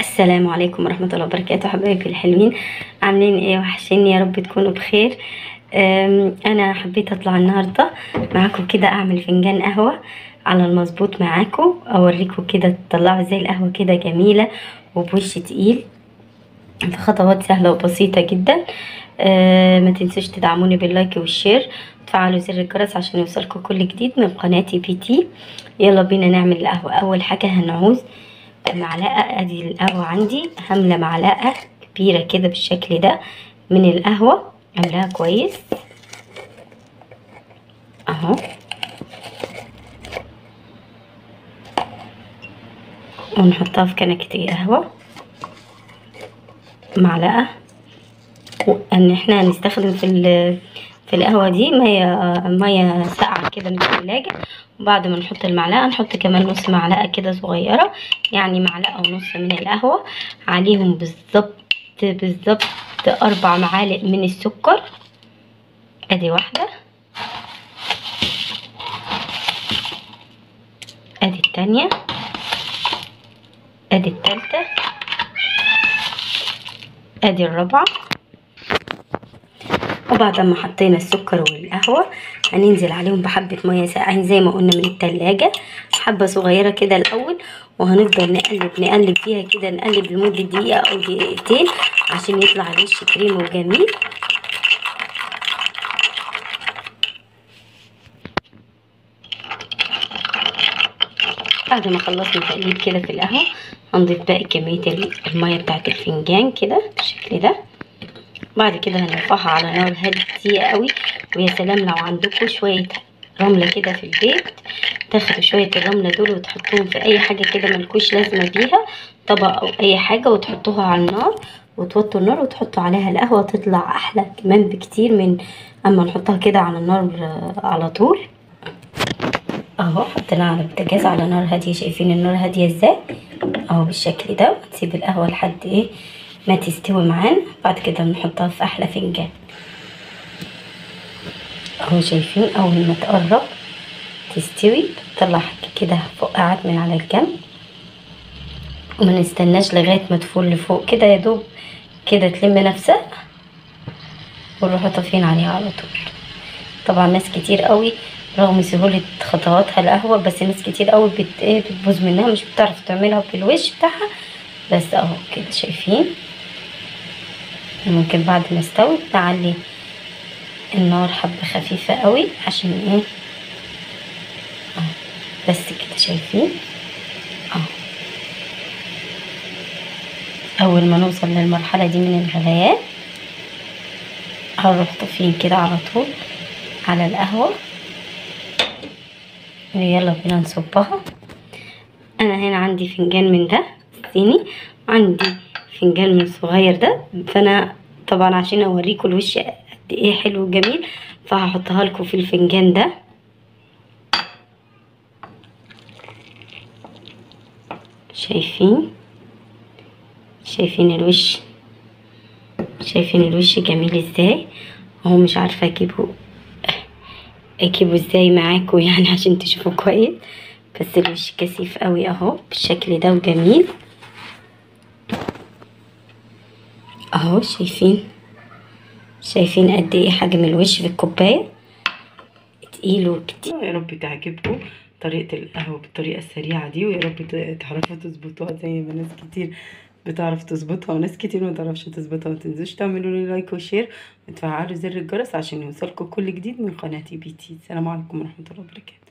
السلام عليكم ورحمة الله وبركاته. حبايبي الحلوين، عاملين ايه؟ وحشيني، يا رب تكونوا بخير. انا حبيت اطلع النهاردة معاكم كده اعمل فنجان قهوة على المظبوط معاكم، اوريكم كده تطلعوا ازاي القهوة كده جميلة وبوش تقيل في خطوات سهلة وبسيطة جدا. ما تنسوش تدعموني باللايك والشير وتفعلوا زر الجرس عشان يوصلكم كل جديد من قناتي بي تي. يلا بينا نعمل القهوة. اول حاجة هنعوز معلقة، ادي القهوة عندي هاملة معلقة كبيرة كده بالشكل ده من القهوة، عاملاها كويس اهو. ونحطها في كنكة القهوة معلقة، وان احنا هنستخدم في القهوة دي مية ساقعة كده من الثلاجة. وبعد ما نحط المعلقة نحط كمان نص معلقة كده صغيرة، يعني معلقة ونص من القهوة عليهم بالظبط 4 معالق من السكر. ادي واحدة، ادي التانية، ادي التالتة، ادي الرابعة. وبعد ما حطينا السكر والقهوة هننزل عليهم بحبة مية ساقعين زي ما قلنا من التلاجة، حبة صغيرة كده الاول. وهنفضل نقلب فيها كده، نقلب لمدة دقيقة او دقيقتين عشان يطلع الوش كريم وجميل. بعد ما خلصنا تقليب كده في القهوة هنضيف باقي كمية المية بتاعت الفنجان كده بالشكل ده. بعد كده هنرفعها على نار هادية قوي. ويا سلام لو عندكم شوية رملة كده في البيت، تاخدوا شوية الرملة دول وتحطوهم في اي حاجة كده ملكوش لازمة بيها، طبق او اي حاجة، وتحطوها على النار وتوطوا النار وتحطوا عليها القهوة، تطلع احلى كمان بكتير من اما نحطها كده على النار على طول. اهو حطيناها على البوتاجاز على نار هاديه، شايفين النار هاديه ازاي اهو بالشكل ده. ونسيب القهوه لحد ايه ما تستوي معانا، بعد كده بنحطها في احلى فنجان اهو. شايفين اول ما تقرب تستوي تطلع كده فقاعات من على الجنب، وما نستناش لغايه ما تفور لفوق كده، يا دوب كده تلم نفسها ونروح طافين عليها على طول. طبعا ناس كتير قوي رغم سهولة خطواتها القهوة، بس ناس كتير قوي بتبوظ منها، مش بتعرف تعملها بالوش بتاعها. بس اهو كده شايفين. ممكن بعد ما استوت نعلي النار حبة خفيفة قوي عشان ايه اهو. بس كده شايفين اهو. اول ما نوصل للمرحلة دي من الغليان هنروح طافين كده على طول على القهوة. يلا بينا نصبها. انا هنا عندي فنجان من ده صيني، عندي فنجان من الصغير ده، فانا طبعا عشان اوريكم الوش قد ايه حلو وجميل فهحطها لكم في الفنجان ده. شايفين الوش، شايفين الوش جميل ازاي اهو. مش عارفه اجيبه ازاي معاكم يعني عشان تشوفوا كويس، بس الوش كثيف قوي اهو بالشكل ده وجميل اهو. شايفين قد ايه حجم الوش في الكوبايه، تقيل وكتير. يا رب تعجبكم طريقة القهوة بالطريقة السريعة دي، ويا رب تعرفوا تظبطوها زي ما ناس كتير بتعرف تظبطها وناس كتير ما تعرفش تظبطها. ما تنسوش تعملوا لي لايك وشير وتفعلوا زر الجرس عشان يوصلكم كل جديد من قناتي بي تي. السلام عليكم ورحمة الله وبركاته.